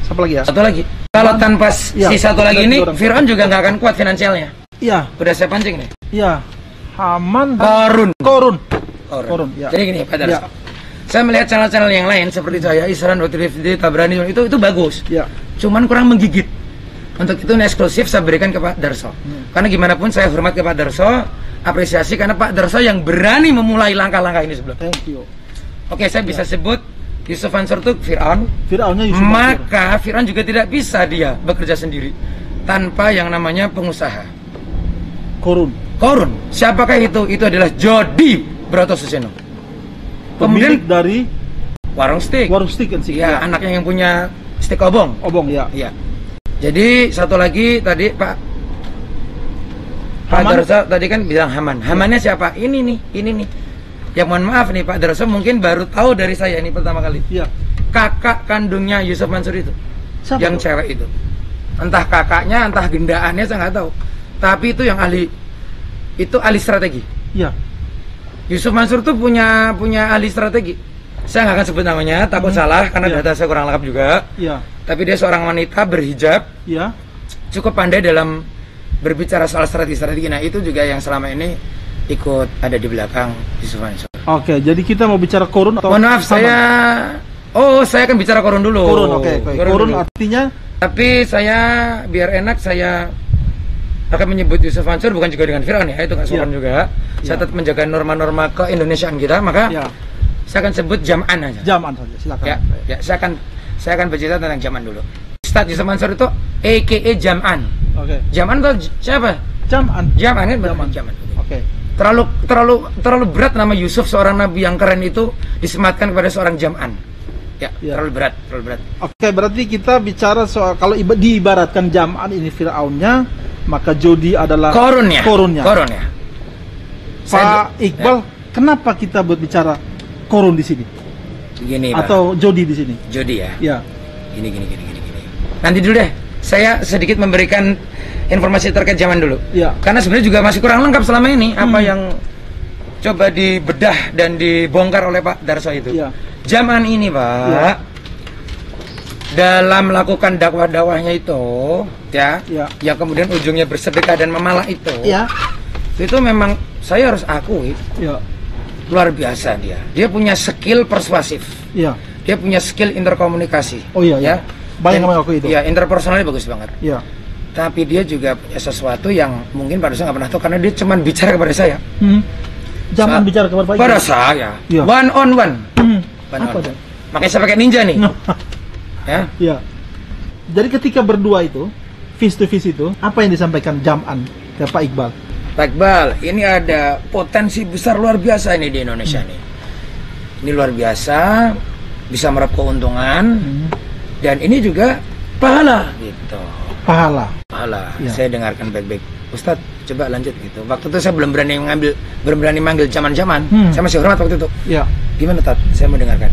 Siapa lagi ya? Satu lagi. Kalau tanpa Ya, si satu lagi ini, orang. Fir'aun juga nggak akan kuat finansialnya. Iya. Udah saya pancing nih. Iya. Haman dan Korun. Korun. Korun. Korun, ya. Jadi gini, Pak Darso. Ya. Saya melihat channel-channel yang lain seperti saya, Isran, Waktu Tabrani, itu bagus. Ya. Cuman kurang menggigit. Untuk itu ini eksklusif saya berikan ke Pak Darso. Karena gimana pun saya hormat ke Pak Darso, apresiasi karena Pak Darso yang berani memulai langkah-langkah ini sebelum. Thank you. Oke, saya bisa sebut Yusuf Mansur itu Fir'aun. Fir'aunnya Yusuf Mansur. Maka Fir'aun juga tidak bisa dia bekerja sendiri tanpa yang namanya pengusaha. Korun. Korun. Siapakah itu? Itu adalah Jody Bratosuseno. Pemilik Kemudian dari warung steak. warung steak kan sih. Ya, anaknya yang punya steak obong. Obong ya. Iya. Jadi satu lagi tadi Pak Haman? Darso tadi kan bilang Haman. Hamannya siapa? Ini nih. Ya mohon maaf nih Pak Darso mungkin baru tahu dari saya ini pertama kali. Iya. Kakak kandungnya Yusuf Mansur itu. Siapa yang tuh? cewek itu. Entah kakaknya, entah gendaannya saya nggak tahu. Tapi itu yang ahli strategi. Iya. Yusuf Mansur tuh punya ahli strategi. Saya nggak akan sebut namanya, takut salah karena Iya. data saya kurang lengkap juga. Iya. Tapi dia seorang wanita berhijab, Iya. cukup pandai dalam berbicara soal strategi. Nah itu juga yang selama ini ikut ada di belakang Yusuf Mansur. Oke, jadi kita mau bicara korun atau Mohon maaf, Haman? saya akan bicara korun dulu. Korun, oke. Korun dulu. artinya Tapi saya biar enak saya akan menyebut Yusuf Mansur bukan juga dengan Fir'aun ya, itu nggak sopan juga. Saya tetap menjaga norma-norma keindonesiaan kita, maka ya, saya akan sebut Jam'an aja. Jam'an saja, silakan. Ya, saya akan bercerita tentang Jam'an dulu. Ustadz Yusuf Mansur itu AKA Jam'an. Oke. Jam'an itu siapa? Jam'an. Jam'an kan? Jam'an. Jam'an. Oke. Terlalu berat nama Yusuf, seorang nabi yang keren itu disematkan kepada seorang Jam'an. Ya, terlalu berat. Oke, berarti kita bicara soal kalau diibaratkan Jam'an ini Fir'aunnya, maka Jody adalah Korunnya. Pak Iqbal, kenapa kita berbicara korun di sini? Gini, atau Jody di sini? Jody ya. Ya. Gini. Nanti dulu deh, saya sedikit memberikan informasi terkait zaman dulu. Ya. Karena sebenarnya juga masih kurang lengkap selama ini apa yang coba dibedah dan dibongkar oleh Pak Darso itu. Ya. Zaman ini, Pak, dalam melakukan dakwah-dakwahnya itu, yang kemudian ujungnya bersedekah dan memalak itu, itu memang saya harus akui, luar biasa dia. Dia punya skill persuasif, dia punya skill interkomunikasi. Banyak yang mengakui itu. Ya, interpersonalnya bagus banget. Ya. Tapi dia juga punya sesuatu yang mungkin pada saya nggak pernah tahu karena dia cuma bicara kepada saya. Jangan bicara kepada Pak Iqbal. Pada saya, Ya. one on one. Apa itu? Makanya saya pakai ninja nih. Ya. Jadi ketika berdua itu, face to face itu, apa yang disampaikan Jam'an ke Pak Iqbal? Pak Iqbal, ini ada potensi besar luar biasa ini di Indonesia nih. Ini luar biasa, bisa meraup keuntungan, dan ini juga pahala gitu. Pahala. Ya. Saya dengarkan baik-baik. Ustadz, coba lanjut gitu. Waktu itu saya belum berani manggil zaman-zaman. Saya masih hormat waktu itu. Ya. Gimana, Tat? Saya mau dengarkan.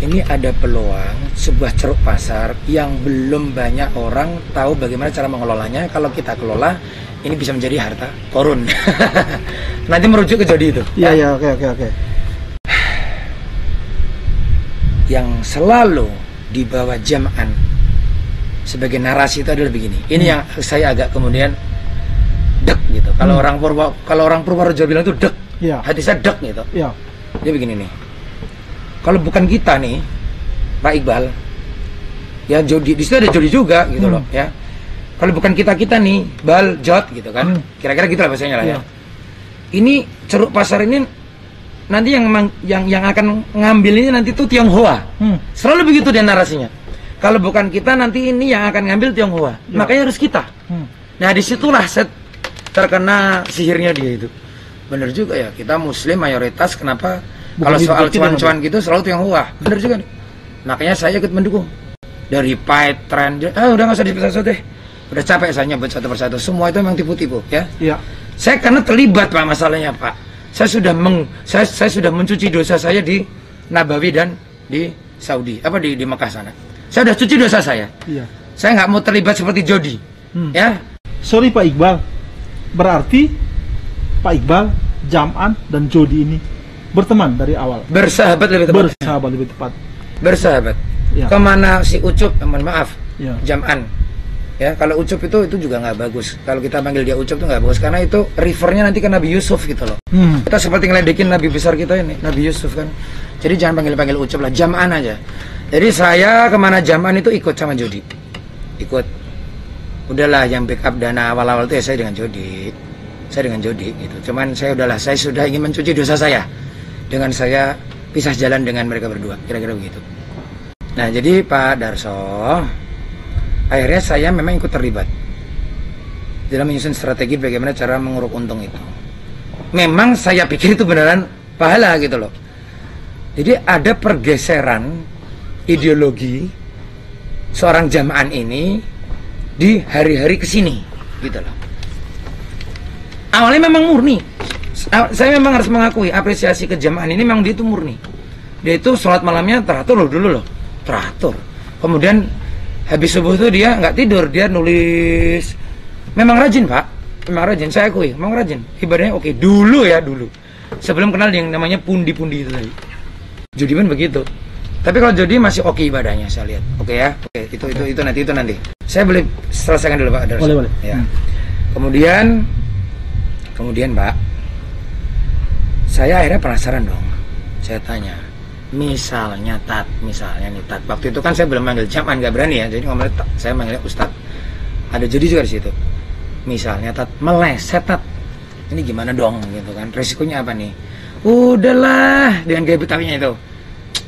Ini ada peluang sebuah ceruk pasar yang belum banyak orang tahu bagaimana cara mengelolanya. Kalau kita kelola, ini bisa menjadi harta korun. Nanti merujuk ke Jody itu. Iya, oke. Yang selalu dibawa Jam'an sebagai narasi itu adalah begini. Ini yang saya agak kemudian dek gitu. Kalau orang Purworejo bilang itu dek. Hati saya dek gitu. Dia begini nih. Kalau bukan kita nih, Pak Iqbal, ya Jody, di situ ada Jody juga gitu loh, ya. Kalau bukan kita nih, Bal, Jod gitu kan, kira-kira gitu lah bahasanya lah ya. Ini ceruk pasar ini nanti yang akan ngambil ini nanti tuh Tionghoa. Selalu begitu dia narasinya. Kalau bukan kita nanti ini yang akan ngambil Tionghoa, makanya harus kita. Nah disitulah terkena sihirnya dia itu. Bener juga ya, kita Muslim mayoritas, kenapa? Kalau soal cuan-cuan gitu selalu Tionghoa. Bener juga nih. Makanya saya ikut mendukung. Dari Pait, Trend, udah nggak usah disebut-sebut deh. Udah capek saya nyebut satu persatu. Semua itu memang tipu-tipu, ya. Saya karena terlibat Pak masalahnya Pak. Saya sudah mencuci dosa saya di Nabawi dan di Saudi, di Mekah sana. Saya sudah cuci dosa saya. Saya nggak mau terlibat seperti Jody. Ya. Sorry Pak Iqbal. Berarti Pak Iqbal, Jam'an dan Jody ini berteman dari awal. Bersahabat lebih tepat. Bersahabat lebih tepat. Bersahabat. Ya. Kemana si Ucup, mohon maaf, Ya. Jam'an. Ya, kalau Ucup itu juga nggak bagus. Kalau kita panggil dia Ucup itu nggak bagus karena itu refernya nanti ke Nabi Yusuf gitu loh. Kita seperti ngeledekin Nabi besar kita ini, Nabi Yusuf kan. Jadi jangan panggil Ucup lah, Jam'an aja. Jadi saya kemana Jam'an itu ikut sama Jody. Ikut. Udahlah yang backup dana awal-awal itu ya saya dengan Jody. Saya dengan Jody gitu. Cuman saya sudah ingin mencuci dosa saya dengan saya pisah jalan dengan mereka berdua, kira-kira begitu. Nah, jadi Pak Darso, akhirnya saya memang ikut terlibat dalam menyusun strategi bagaimana cara menguruk untung itu. Memang saya pikir itu beneran pahala gitu loh. Jadi ada pergeseran ideologi seorang Jam'an ini di hari-hari kesini gitu loh. Awalnya memang murni. Saya memang harus mengakui apresiasi ke Jam'an ini memang dia itu murni. Dia itu sholat malamnya teratur loh dulu loh. Teratur. Kemudian habis subuh tuh dia nggak tidur, dia nulis. Memang rajin Pak, memang rajin. Saya akui, memang rajin. Ibadahnya oke. Dulu ya dulu. Sebelum kenal yang namanya pundi-pundi itu tadi. Jody pun begitu. Tapi kalau Jody masih oke ibadahnya saya lihat. Oke ya. Oke, itu nanti. Saya boleh selesaikan dulu Pak. Boleh. Ya. Kemudian Pak, saya akhirnya penasaran dong. Saya tanya. Misalnya nih Tat, waktu itu kan saya belum manggil Jam'an, nggak berani ya, jadi ngomongnya saya manggilnya Ustadz. Ada Jody juga di situ. Misalnya Tat meleset Tat, ini gimana dong gitu kan? Resikonya apa nih? Udahlah dengan gaya Betawinya itu.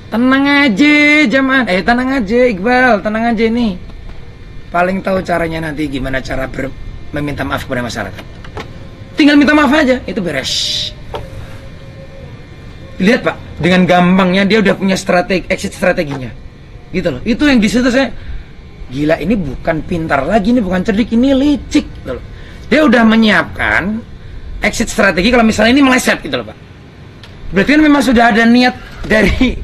Tenang aja Jam'an, tenang aja Iqbal, tenang aja nih. Paling tahu caranya nanti gimana cara meminta maaf kepada masyarakat. Tinggal minta maaf aja, itu beres. Lihat Pak, dengan gampangnya dia udah punya exit strateginya, gitu loh. Itu yang di situ saya gila, ini bukan pintar lagi, ini bukan cerdik, ini licik, gitu loh. Dia udah menyiapkan exit strategi kalau misalnya ini meleset, gitu loh Pak. Berarti kan memang sudah ada niat dari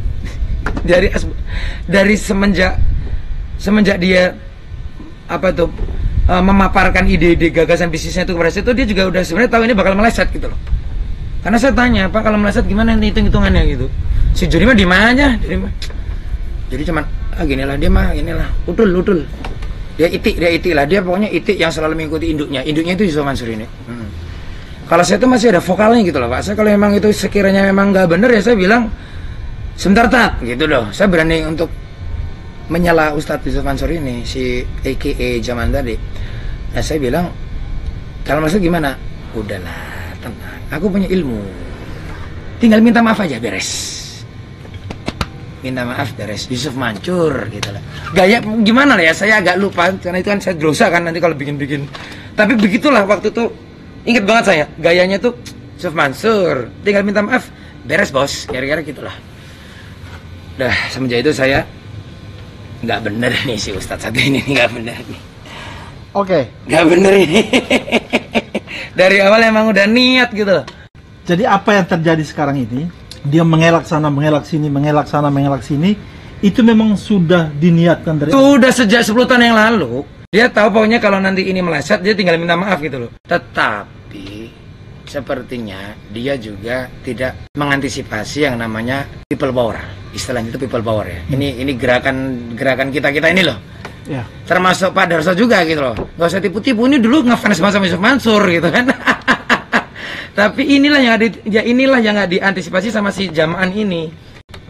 semenjak dia memaparkan ide-ide gagasan bisnisnya itu kepada saya, itu dia juga udah sebenarnya tahu ini bakal meleset, gitu loh. Karena saya tanya, Pak kalau meleset gimana nih hitung-hitungannya gitu. Si Jody mah di mana? Jadi cuman ginilah dia mah, inilah utul. Dia itik lah, dia pokoknya itik yang selalu mengikuti induknya. Induknya itu Yusuf Mansur ini. Kalau saya tuh masih ada vokalnya gitu loh Pak. Saya kalau memang itu sekiranya memang nggak bener ya saya bilang sebentar Tat gitu loh. Saya berani untuk menyela Ustadz Yusuf Mansur ini, si AKA Jam'an tadi. Nah saya bilang kalau maksud gimana? Udahlah. Tenang, aku punya ilmu. Tinggal minta maaf aja beres. Minta maaf beres. Yusuf Mansur gitu lah. Gaya gimana lah ya? Saya agak lupa karena itu kan saya dosa kan nanti kalau bikin-bikin. Tapi begitulah waktu itu. Ingat banget saya. Gayanya tuh Yusuf Mansur. Tinggal minta maaf beres bos. Kira-kira gitulah. Dah semenjak itu saya nggak bener nih si Ustadz satu ini nggak bener nih. Oke. Nggak bener ini. Dari awal emang udah niat gitu loh. Jadi apa yang terjadi sekarang ini, dia mengelak sana, mengelak sini, mengelak sana, mengelak sini, itu memang sudah diniatkan dari Sudah sejak 10 tahun yang lalu. Dia tahu pokoknya kalau nanti ini meleset, dia tinggal minta maaf gitu loh. Tetapi sepertinya dia juga tidak mengantisipasi yang namanya people power. Istilahnya itu people power ya. Ini gerakan kita ini loh. Ya. Termasuk Pak Darso juga gitu loh. Gak usah tipu-tipu, ini dulu ngefans banget sama Yusuf Mansur gitu kan. Tapi inilah yang nggak diantisipasi sama si Jam'an ini.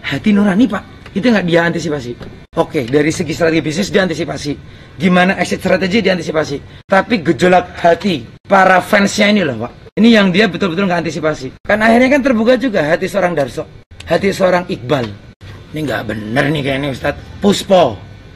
Hati nurani Pak, itu nggak dia antisipasi. Oke, dari segi strategi bisnis diantisipasi. Gimana exit strategi diantisipasi. Tapi gejolak hati para fansnya ini loh Pak. Ini yang dia betul-betul nggak antisipasi. Kan akhirnya kan terbuka juga hati seorang Darso, hati seorang Iqbal. Ini nggak bener nih kayaknya Ustadz.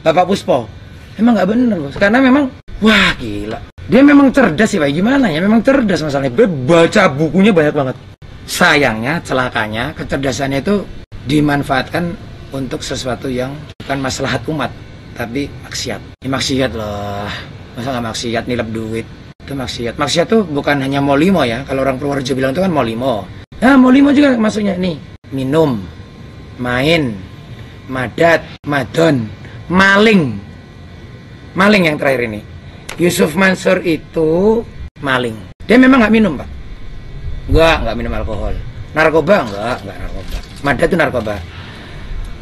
Bapak Puspo. Emang nggak bener bos, karena memang wah gila. Dia memang cerdas sih Pak, gimana ya? Memang cerdas masalahnya. Dia baca bukunya banyak banget. Sayangnya, celakanya, kecerdasannya itu dimanfaatkan untuk sesuatu yang bukan maslahat umat, tapi maksiat. Ini maksiat loh. Masa nggak maksiat nilap duit? Itu maksiat. Maksiat tuh bukan hanya molimo ya. Kalau orang Purworejo bilang itu kan molimo. Nah molimo juga maksudnya nih. Minum, main, madat, madon, maling. Maling yang terakhir ini. Yusuf Mansur itu maling. Dia memang nggak minum Pak. Nggak minum alkohol. Narkoba nggak narkoba. Madat itu narkoba.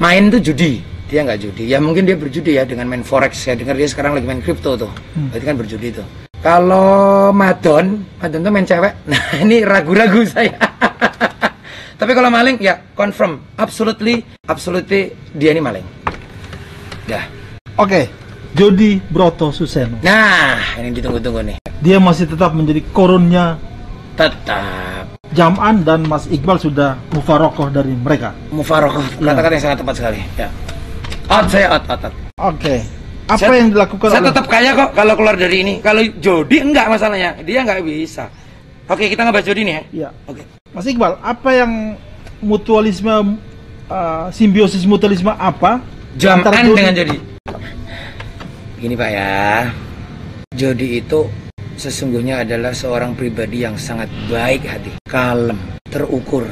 Main itu judi. Dia nggak judi. Ya mungkin dia berjudi ya dengan main forex. Saya dengar dia sekarang lagi main kripto tuh. Berarti kan berjudi tuh. Kalau madon tuh main cewek. Nah ini ragu-ragu saya. Tapi kalau maling ya confirm, absolutely dia ini maling. Dah. Oke, Jody Broto Suseno. Nah ini ditunggu-tunggu nih. Dia masih tetap menjadi korunnya Tetap Jam'an dan Mas Iqbal sudah mufarokoh dari mereka. mufarokoh, kata-kata yang sangat tepat sekali. Ya. Saya out. Oke. Apa yang dilakukan Saya oleh... tetap kaya kok kalau keluar dari ini. Kalau Jody enggak masalahnya, dia nggak bisa. Oke, kita ngebahas Jody nih ya. Iya. Oke. Mas Iqbal, apa yang mutualisme, simbiosis mutualisme apa? Jam'an antara Jody dengan Jody. Gini Pak ya, Jody itu sesungguhnya adalah seorang pribadi yang sangat baik hati, kalem, terukur.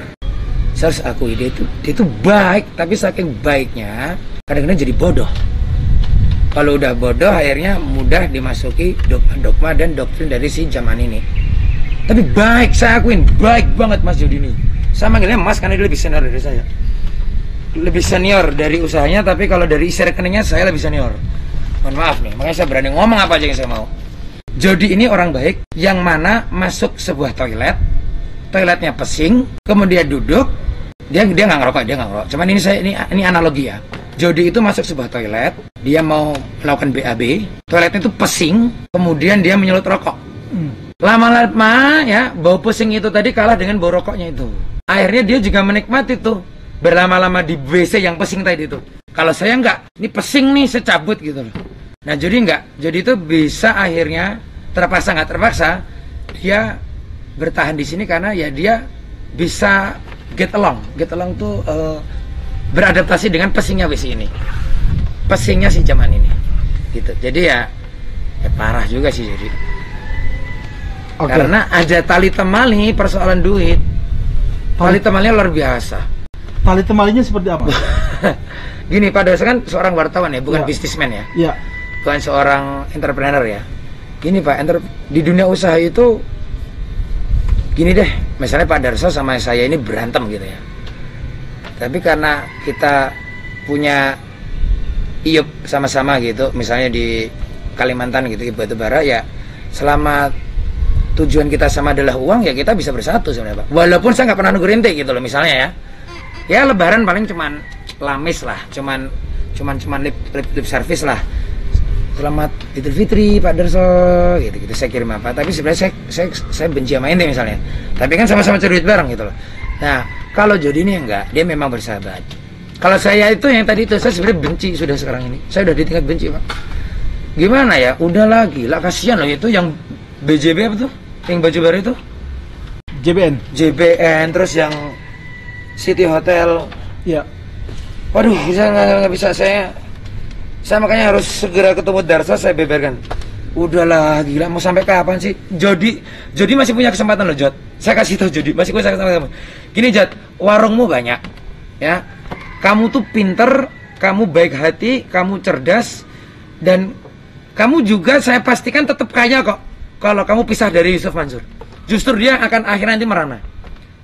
Saya harus akui dia itu baik, tapi saking baiknya kadang-kadang jadi bodoh. Kalau udah bodoh akhirnya mudah dimasuki dogma dan doktrin dari si Jam'an ini. Tapi baik, saya akuin baik banget Mas Jody ini. Saya manggilnya Mas karena dia lebih senior dari saya. Lebih senior dari usahanya, tapi kalau dari isi rekeningnya saya lebih senior. Mohon maaf nih, makanya saya berani ngomong apa aja yang saya mau. Jody ini orang baik yang mana masuk sebuah toiletnya pesing, kemudian duduk, dia nggak ngerokok, Cuman ini analogi ya. Jody itu masuk sebuah toilet, dia mau melakukan BAB, toiletnya itu pesing, kemudian dia menyulut rokok. Lama-lama ya, bau pesing itu tadi kalah dengan bau rokoknya itu. Akhirnya dia juga menikmati tuh berlama-lama di WC yang pesing tadi itu. Kalau saya nggak, ini pesing nih, saya cabut gitu loh. Nah jadi nggak, jadi itu bisa akhirnya terpaksa nggak terpaksa dia bertahan di sini karena ya dia bisa get along tuh beradaptasi dengan pesingnya WC ini, pesingnya si Jam'an ini, gitu. Jadi ya parah juga sih jadi. Oke. Karena ada tali temali persoalan duit, tali temalinya luar biasa. Tali temalinya seperti apa? Gini, Pak Dosa kan seorang wartawan ya, bukan Ya. bisnismen ya. Iya. Bukan seorang entrepreneur ya. Gini Pak, di dunia usaha itu gini deh, misalnya Pak Darso sama saya ini berantem gitu ya. Tapi karena kita punya iup sama-sama gitu, misalnya di Kalimantan gitu, di batubara ya, selama tujuan kita sama adalah uang ya kita bisa bersatu sebenarnya Pak. Walaupun saya nggak pernah nunggu rente gitu loh misalnya ya. Ya lebaran paling cuman lamis lah, cuman lip service lah. Selamat Idul Fitri Pak Darso gitu saya kirim apa, tapi sebenarnya saya benci sama ente misalnya, tapi kan sama-sama cari duit bareng gitu loh. Nah kalau Jody ini enggak, dia memang bersahabat. Kalau saya itu yang tadi itu saya sebenarnya benci sudah sekarang ini, saya udah di tingkat benci Pak. Gimana ya, udah lagi lah, kasihan loh itu yang BJB apa tuh, yang baju baru itu JBN terus yang City Hotel. Iya. Waduh, nggak bisa saya makanya harus segera ketemu Darso, saya beberkan. Udahlah, gila, mau sampai kapan sih? Jody masih punya kesempatan loh, Jod. Saya kasih tahu Jody, masih punya kesempatan. Gini, Jod, warungmu banyak, ya. Kamu tuh pinter, kamu baik hati, kamu cerdas, dan kamu juga saya pastikan tetap kaya kok. Kalau kamu pisah dari Yusuf Mansur, justru dia akan akhirnya nanti merana.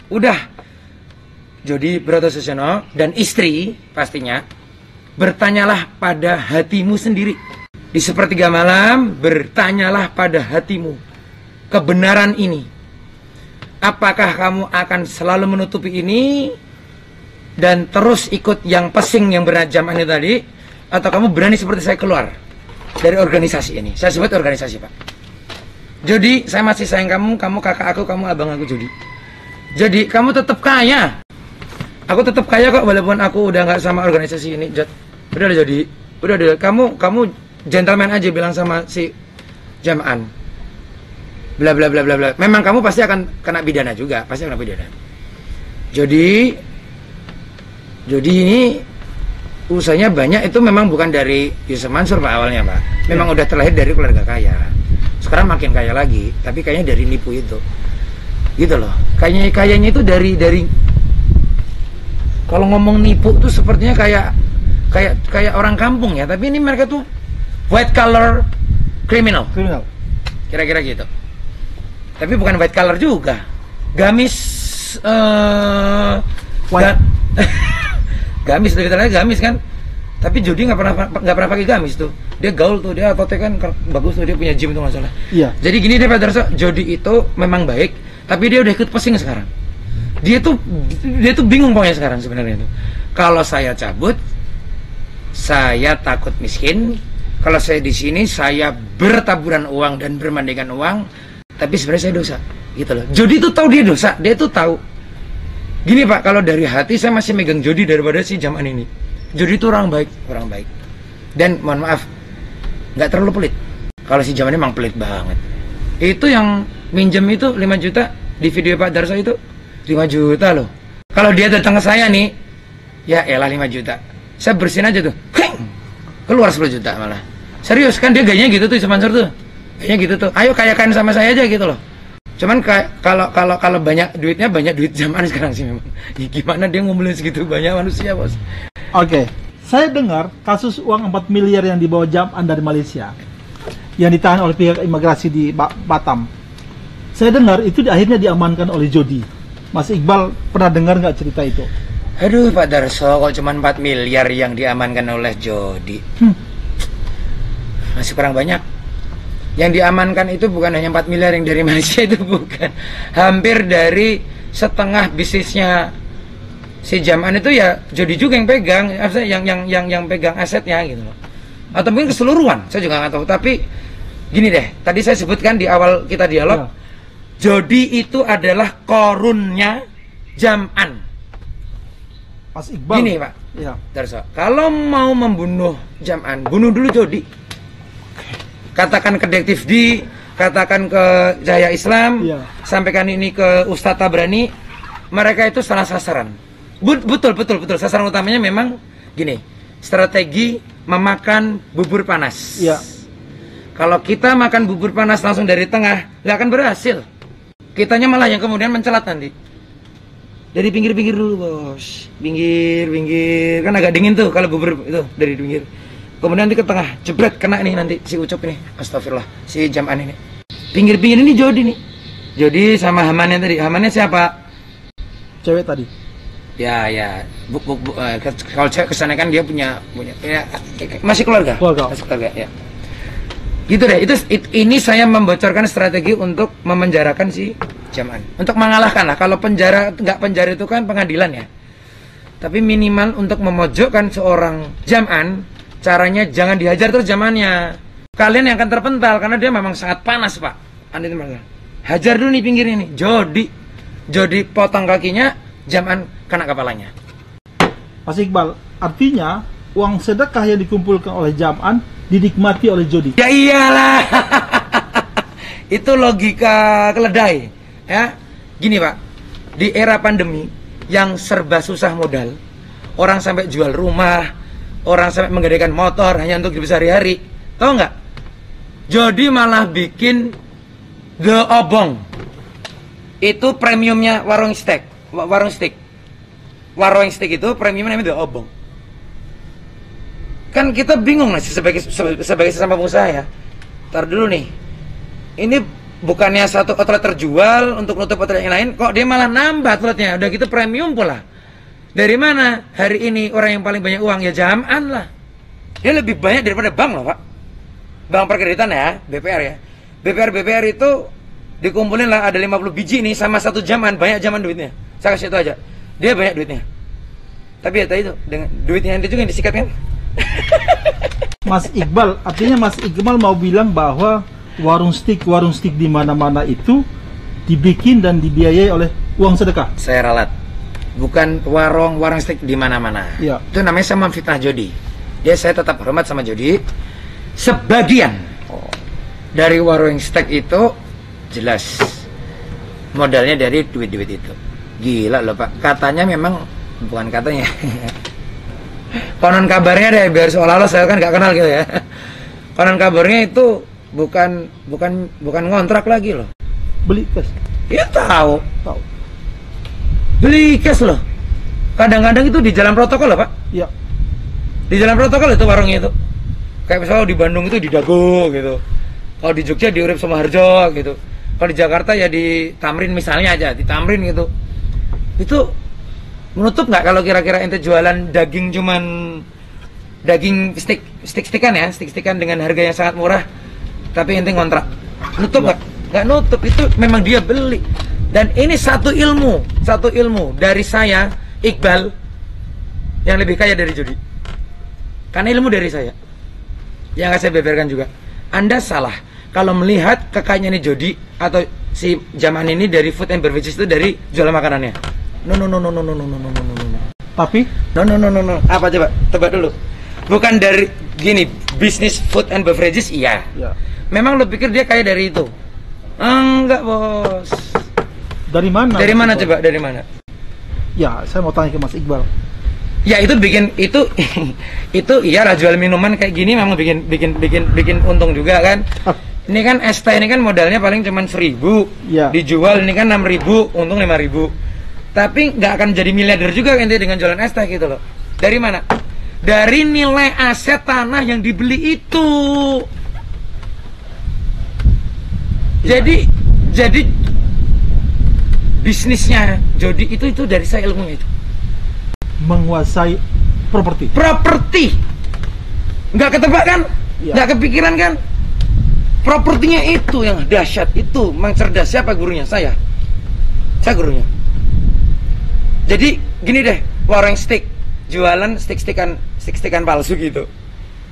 Udah, Jody Broto Suseno dan istri pastinya. Bertanyalah pada hatimu sendiri. Di sepertiga malam, bertanyalah pada hatimu kebenaran ini. Apakah kamu akan selalu menutupi ini dan terus ikut yang pesing yang berjamaah ini tadi, atau kamu berani seperti saya keluar dari organisasi ini? Saya sebut organisasi Pak. Jody, saya masih sayang kamu kakak aku, kamu abang aku Jody. Jadi kamu tetap kaya. Aku tetap kaya kok walaupun aku udah nggak sama organisasi ini, Jod. Udah jadi, udah. Kamu gentleman aja bilang sama si Jam'an. Bla bla bla bla bla. Memang kamu pasti akan kena pidana juga, pasti kena pidana. Jody ini usahanya banyak, itu memang bukan dari Yusuf Mansur Pak awalnya Pak. Memang udah terlahir dari keluarga kaya. Sekarang makin kaya lagi, tapi kayaknya dari nipu itu. Gitu loh. Kayaknya itu dari kalau ngomong nipu tuh sepertinya kayak orang kampung ya, tapi ini mereka tuh white collar criminal. Kira-kira gitu. Tapi bukan white collar juga. Gamis White. gamis, lebih terlihat gamis kan. Tapi Jody nggak pernah pakai gamis tuh. Dia gaul tuh, dia ototnya kan bagus tuh, dia punya gym tuh nggak salah. Iya. Jadi gini deh Pak Darso, Jody itu memang baik, tapi dia udah ikut pesing sekarang. Dia tuh bingung pokoknya sekarang sebenarnya itu. Kalau saya cabut, saya takut miskin. Kalau saya di sini, saya bertaburan uang dan bermandikan uang, tapi sebenarnya saya dosa, gitu loh. Jody tuh tahu dia dosa, dia tuh tahu. Gini Pak, kalau dari hati saya masih megang Jody daripada si Jaman ini. Jody itu orang baik. Dan mohon maaf, nggak terlalu pelit. Kalau si Jaman emang pelit banget. Itu yang minjem itu 5 juta di video Pak Darso itu 5 juta loh. Kalau dia datang ke saya nih, ya elah 5 juta. Saya bersihin aja tuh, keluar 10 juta malah. Serius kan dia gayanya gitu tuh sponsor tuh. Gayanya gitu tuh. Ayo kayakan sama saya aja gitu loh. Cuman kalau banyak duitnya, banyak duit Jaman sekarang sih memang. Ya, gimana dia ngumpulin segitu banyak manusia, Bos? Oke, saya dengar kasus uang 4 miliar yang dibawa Jaman dari Malaysia yang ditahan oleh pihak imigrasi di Batam. Saya dengar itu akhirnya diamankan oleh Jody. Mas Iqbal pernah dengar nggak cerita itu? Aduh Pak Darso, kok cuma 4 miliar yang diamankan oleh Jody? Masih kurang banyak. Yang diamankan itu bukan hanya 4 miliar yang dari Malaysia, itu bukan. Hampir dari setengah bisnisnya si Jaman itu ya Jody juga yang pegang, yang pegang asetnya gitu loh. Atau mungkin keseluruhan, saya juga nggak tahu. Tapi gini deh, tadi saya sebutkan di awal kita dialog, ya. Jody itu adalah korunnya Jaman. Mas Iqbal. Gini Pak, ya. Darso, kalau mau membunuh Jaman, bunuh dulu Jody. Katakan ke Detektif D, katakan ke Jaya Islam, ya. Sampaikan ini ke Ustadz Tabrani, mereka itu salah sasaran. Betul. Sasaran utamanya memang gini, strategi memakan bubur panas. Ya. Kalau kita makan bubur panas langsung dari tengah, nggak akan berhasil. Kitanya malah yang kemudian mencelat nanti. Dari pinggir-pinggir dulu, Bos. Pinggir. Kan agak dingin tuh kalau bubur itu dari pinggir. Kemudian nanti ke tengah, jebret, kena nih nanti si Ucup ini. Astagfirullah, si Jaman ini. Pinggir-pinggir ini Jody nih. Jody sama Hamannya tadi. Hamannya siapa? Cewek tadi. Ya. Kalau cewek kesana kan dia punya ya, masih keluarga. Masih keluarga, ya. Gitu deh. Ini saya membocorkan strategi untuk memenjarakan si Jaman. Untuk mengalahkan lah. Kalau nggak penjara itu kan pengadilan ya. Tapi minimal untuk memojokkan seorang Jaman, caranya jangan dihajar terus Jamannya. Kalian yang akan terpental karena dia memang sangat panas, Pak. Hajar dulu nih pinggir ini. Jody potong kakinya, Jaman kena kepalanya. Mas Iqbal, artinya uang sedekah yang dikumpulkan oleh Jaman dinikmati oleh Jody. Ya iyalah. Itu logika keledai. Ya. Gini, Pak. Di era pandemi yang serba susah modal, orang sampai jual rumah, orang sampai menggadaikan motor hanya untuk hidup sehari-hari. Tahu nggak? Jody malah bikin The Obong. Itu premiumnya warung steak. Warung steak itu premiumnya namanya The Obong. Kan kita bingung lah sebagai sesama pengusaha ya. Ntar dulu nih. Ini bukannya satu outlet terjual untuk nutup outlet yang lain, kok dia malah nambah outletnya. Udah gitu premium pula. Dari mana hari ini orang yang paling banyak uang ya Jaman lah. Dia lebih banyak daripada bank loh Pak. Bank perkreditan ya, BPR ya. BPR itu dikumpulin lah ada 50 biji nih sama satu Jaman, banyak Jaman duitnya. Saya kasih itu aja. Dia banyak duitnya. Tapi ya tadi itu dengan duitnya nanti juga yang disikat kan. Mas Iqbal, artinya Mas Iqbal mau bilang bahwa warung steak di mana-mana itu dibikin dan dibiayai oleh uang sedekah. Saya ralat. Bukan warung steak di mana-mana. Ya. Itu namanya sama fitnah Jody. Saya tetap hormat sama Jody. Sebagian dari warung steak itu jelas modalnya dari duit-duit itu. Gila loh Pak. Katanya memang bukan katanya. Konon kabarnya deh, biar seolah-olah saya kan nggak kenal gitu ya. Konon kabarnya itu bukan ngontrak lagi loh. Beli cash. Ya tahu. Beli cash loh. Kadang-kadang itu di jalan protokol loh Pak. Iya. Di jalan protokol itu warungnya itu. Kayak misalnya di Bandung itu di Dago gitu. Kalau di Jogja di Urip Sumoharjo gitu. Kalau di Jakarta ya di Tamrin misalnya aja, di Tamrin gitu. Itu menutup nggak kalau kira-kira ente jualan daging cuman daging stick-stickan ya, stick-stickan dengan harga yang sangat murah, tapi ente ngontrak. Nutup nggak? Nggak nutup, itu memang dia beli. Dan ini satu ilmu dari saya, Iqbal, yang lebih kaya dari Jody. Karena ilmu dari saya, yang akan saya beberkan juga. Anda salah kalau melihat kekayaannya Jody atau si Jaman ini dari food and beverages itu dari jualan makanannya. No. Tapi? No. Apa coba? Tebak dulu. Bukan dari gini, bisnis food and beverages iya. Ya. Memang lo pikir dia kaya dari itu? Enggak, bos. Dari mana? Dari mana coba? Dari mana? Ya, saya mau tanya ke Mas Iqbal. Ya itu bikin itu iyalah jual minuman kayak gini memang bikin untung juga kan. Ini kan es teh ini kan modalnya paling cuma 1.000, Ya. dijual ini kan 6.000, untung 5.000. Tapi nggak akan jadi miliarder juga ente dengan jualan es teh gitu loh. Dari mana? Dari nilai aset tanah yang dibeli itu. Jadi bisnisnya Jody itu dari saya ilmunya itu. Menguasai properti. Nggak ketebak kan? Ya. Nggak kepikiran kan? Propertinya itu yang dahsyat, itu mang cerdas. Siapa gurunya? Saya gurunya. Jadi gini deh, warung stick, jualan stick-stickan palsu gitu.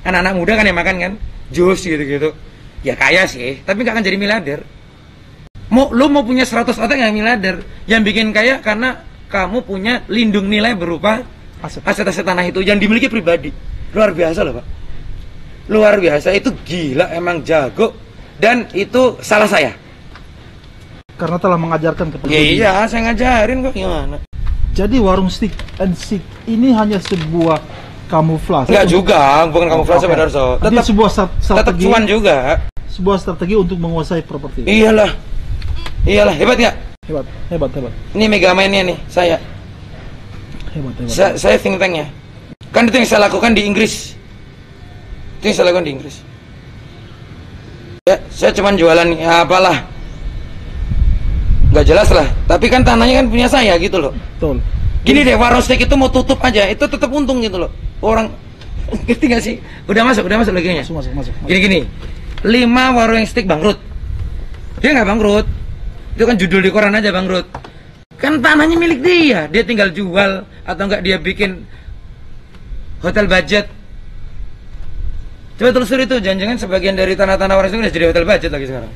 Anak-anak muda kan yang makan kan, jus gitu. Ya kaya sih, tapi nggak akan jadi miliarder. Lo mau punya 100 otak nggak miliarder. Yang bikin kaya karena kamu punya lindung nilai berupa aset-aset tanah itu yang dimiliki pribadi. Luar biasa loh, Pak. Luar biasa, itu gila, emang jago. Dan itu salah saya. Karena telah mengajarkan kepada Ya, iya, saya ngajarin kok gimana. Jadi warung stick and stick ini hanya sebuah kamuflase. Enggak juga, bukan kamuflase Pak Darso. Tetap sebuah Tetap strategi. cuan juga. Sebuah strategi untuk menguasai properti. Iyalah, hebat nggak? Hebat. Ini megamainnya nih, saya. Hebat. Saya think tanknya. Kan itu yang saya lakukan di Inggris. Itu yang saya lakukan di Inggris. Ya, saya cuman jualan ya apalah. Nggak jelas lah. Tapi kan tanahnya kan punya saya gitu loh. Betul. Gini deh, warung steak itu mau tutup aja, itu tetap untung gitu loh. Orang ngerti nggak sih? Udah masuk lagi nya. Masuk. Gini. 5 warung steak bangkrut. Dia nggak bangkrut. Itu kan judul di koran aja bangkrut. Kan tanahnya milik dia. Dia tinggal jual atau enggak dia bikin hotel budget. Coba telusuri itu, jangan-jangan sebagian dari tanah-tanah warung itu udah jadi hotel budget lagi sekarang.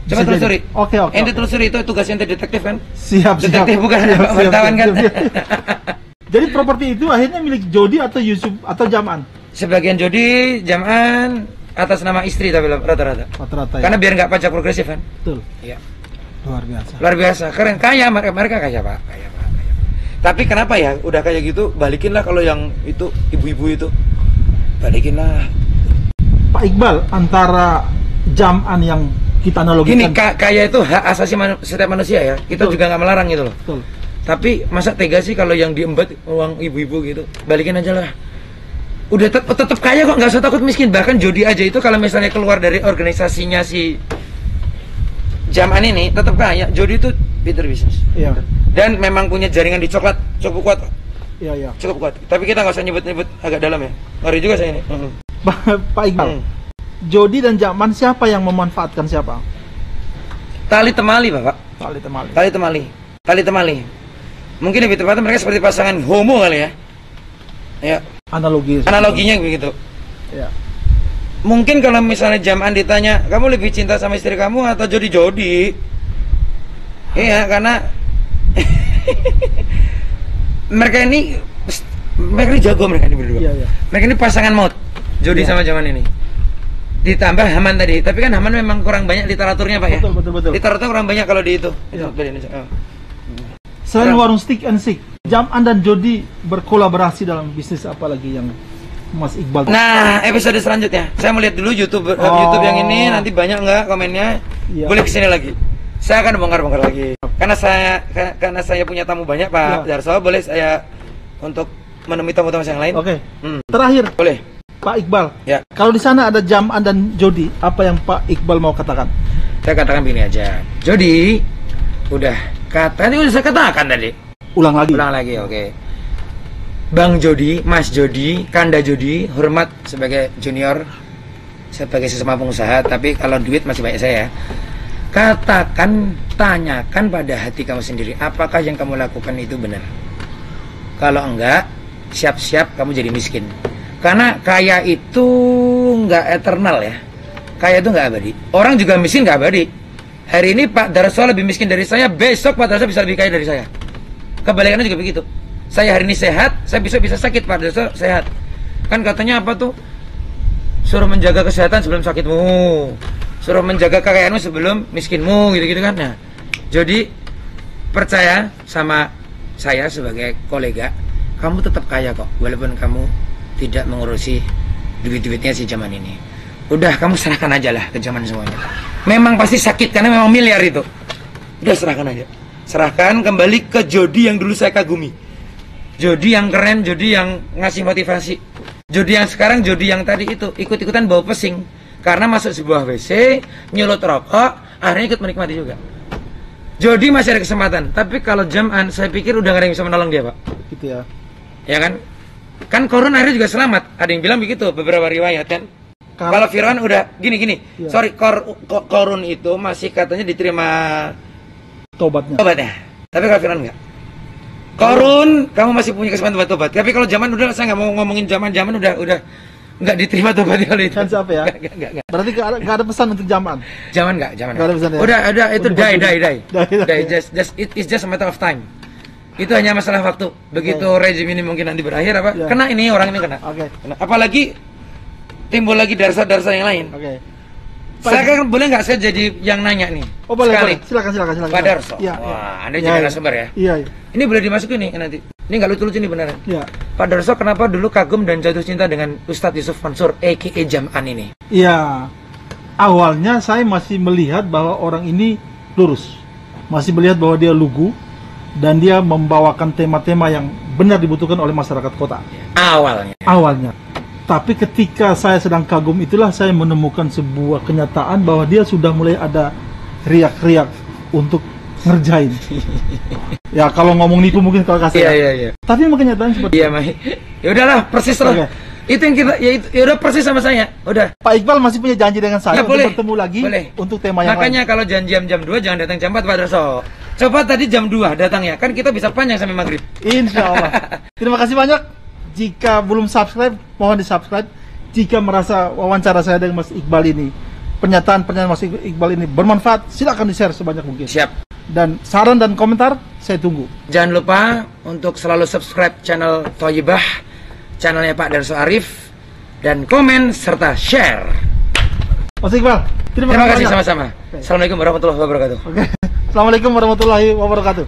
Coba Bisa telusuri. jadi. Oke. Ente telusuri, itu tugasnya ente detektif kan? Siap. Detektif bukan Siap. wartawan kan? Jadi properti itu akhirnya milik Jody atau Yusuf atau Jaman? Sebagian Jody, Jaman atas nama istri tapi rata-rata. Rata-rata. Karena biar nggak pajak progresif kan? Betul. Iya. Luar biasa. Keren, kaya mereka kaya pak. Tapi kenapa ya udah kayak gitu balikinlah kalau yang itu ibu-ibu itu balikinlah. Pak Iqbal, antara Jaman yang kita analogikan. Gini, kaya itu hak asasi setiap manusia ya. Kita Betul. juga nggak melarang gitu loh. Betul. Tapi masa tega sih kalau yang diembat uang ibu-ibu gitu? Balikin aja lah. Udah tetap kaya kok, nggak usah takut miskin. Bahkan Jody aja itu kalau misalnya keluar dari organisasinya si Jaman ini tetap kaya. Jody itu pinter bisnis. Iya. Dan memang punya jaringan di coklat cukup kuat. Iya. Cukup kuat. Tapi kita nggak usah nyebut-nyebut agak dalam ya. Ngeri juga saya ini. Pak Iqbal, Jody dan Jaman siapa yang memanfaatkan siapa? Tali temali, Bapak. Tali temali. Mungkin lebih tepatnya mereka seperti pasangan homo kali ya. Ya. Analoginya begitu. Ya. Mungkin kalau misalnya Jaman ditanya, kamu lebih cinta sama istri kamu atau Jody? Iya, karena mereka ini jago mereka ini berdua. Iya. Mereka ini pasangan maut, Jody sama Jaman ini. Ditambah Haman tadi, tapi kan Haman memang kurang banyak literaturnya Pak ya. Betul. Literatur kurang banyak kalau di itu. Iya. Itu di Indonesia. Oh. Selain warung stick and stick, Jaman dan Jody berkolaborasi dalam bisnis apa lagi yang Mas Iqbal? Nah, episode selanjutnya saya mau lihat dulu YouTube yang ini, nanti banyak nggak komennya. Iya. Boleh kesini lagi. Saya akan bongkar lagi. Karena saya punya tamu banyak Pak Darso, boleh saya untuk menemui tamu-tamu yang lain. Oke. Terakhir, Boleh. Pak Iqbal. Ya. Kalau di sana ada Jaman dan Jody, apa yang Pak Iqbal mau katakan? Saya katakan begini aja. Jody, udah saya katakan tadi. Ulang lagi. Oke. Bang Jody, Mas Jody, Kanda Jody, hormat sebagai junior, sebagai sesama pengusaha, tapi kalau duit masih banyak saya. Katakan, tanyakan pada hati kamu sendiri, apakah yang kamu lakukan itu benar? Kalau enggak, siap-siap kamu jadi miskin. Karena kaya itu enggak eternal ya. Kaya itu enggak abadi. Orang juga miskin enggak abadi. Hari ini Pak Darso lebih miskin dari saya, besok Pak Darso bisa lebih kaya dari saya. Kebalikannya juga begitu. Saya hari ini sehat, saya besok bisa sakit, Pak Darso sehat. Kan katanya apa tuh? Suruh menjaga kesehatan sebelum sakitmu, suruh menjaga kekayaanmu sebelum miskinmu, gitu-gitu kan. Nah, jadi percaya sama saya sebagai kolega, kamu tetap kaya kok, walaupun kamu tidak mengurusi duit-duitnya si zaman ini. Udah, kamu serahkan aja lah ke zaman semuanya. Memang pasti sakit karena memang miliar itu. Udah, serahkan aja. Serahkan kembali ke Jody yang dulu saya kagumi. Jody yang keren, Jody yang ngasih motivasi. Jody yang sekarang, Jody yang tadi itu ikut-ikutan bawa pesing karena masuk sebuah WC, nyulut rokok, akhirnya ikut menikmati juga. Jody masih ada kesempatan, tapi kalau Jam'an saya pikir udah gak ada yang bisa menolong dia, Pak. Gitu ya. Ya kan? Kan Korun akhirnya juga selamat. Ada yang bilang begitu, beberapa riwayat kan. Kalau Fir'aun udah gini. Ya. Sorry, Korun itu masih katanya diterima tobatnya. Tapi kalau Fir'aun enggak. Korun, kamu masih punya kesempatan buat tobat. Tapi kalau zaman udah, saya nggak mau ngomongin zaman udah nggak diterima tobatnya kalau itu. Kan siapa ya? Nggak. Berarti nggak ada pesan untuk zaman. Zaman nggak. Nggak ada pesan ya? Udah itu die. Die. It's just a matter of time. Itu hanya masalah waktu. Begitu rezim ini mungkin nanti berakhir apa? Ya. Kena ini orang ini kena. Oke. Apalagi timbul lagi darsa-darsa yang lain. Oke. Saya kan boleh nggak saya jadi yang nanya nih? Oh boleh, sekali. Boleh. Silakan. Pak Darso. Ya, Wah, Anda jadi narasumber ya? Iya. Ini boleh dimasukin nih nanti. Ini nggak lucu-lucu nih beneran. Iya. Pak Darso kenapa dulu kagum dan jatuh cinta dengan Ustadz Yusuf Mansur a.k.a. Jam'an ini? Iya. Awalnya saya masih melihat bahwa orang ini lurus. Masih melihat bahwa dia lugu dan dia membawakan tema-tema yang benar dibutuhkan oleh masyarakat kota. Awalnya. Tapi ketika saya sedang kagum itulah saya menemukan sebuah kenyataan bahwa dia sudah mulai ada riak-riak untuk ngerjain. Ya kalau ngomong nipu mungkin kalau kasih. Iya. Tapi kenyataan seperti itu. Ya udahlah, persis lah. Okay. Itu yang kita ya udah persis sama saya. Udah. Pak Iqbal masih punya janji dengan saya ya, untuk bertemu lagi untuk tema yang makanya lain. Kalau janjian jam 2 jangan datang jam 4 Pak Darso. Coba tadi jam 2 datang ya. Kan kita bisa panjang sampai maghrib. Insya Allah. Terima kasih banyak. Jika belum subscribe, mohon di-subscribe. Jika merasa wawancara saya dengan Mas Iqbal ini, pernyataan Mas Iqbal ini bermanfaat, silakan di-share sebanyak mungkin. Siap. Dan saran dan komentar, saya tunggu. Jangan lupa untuk selalu subscribe channel Thayyibah, channelnya Pak Darso Arif, dan komen serta share. Mas Iqbal, terima kasih sama-sama. Assalamualaikum warahmatullahi wabarakatuh. Assalamualaikum warahmatullahi wabarakatuh.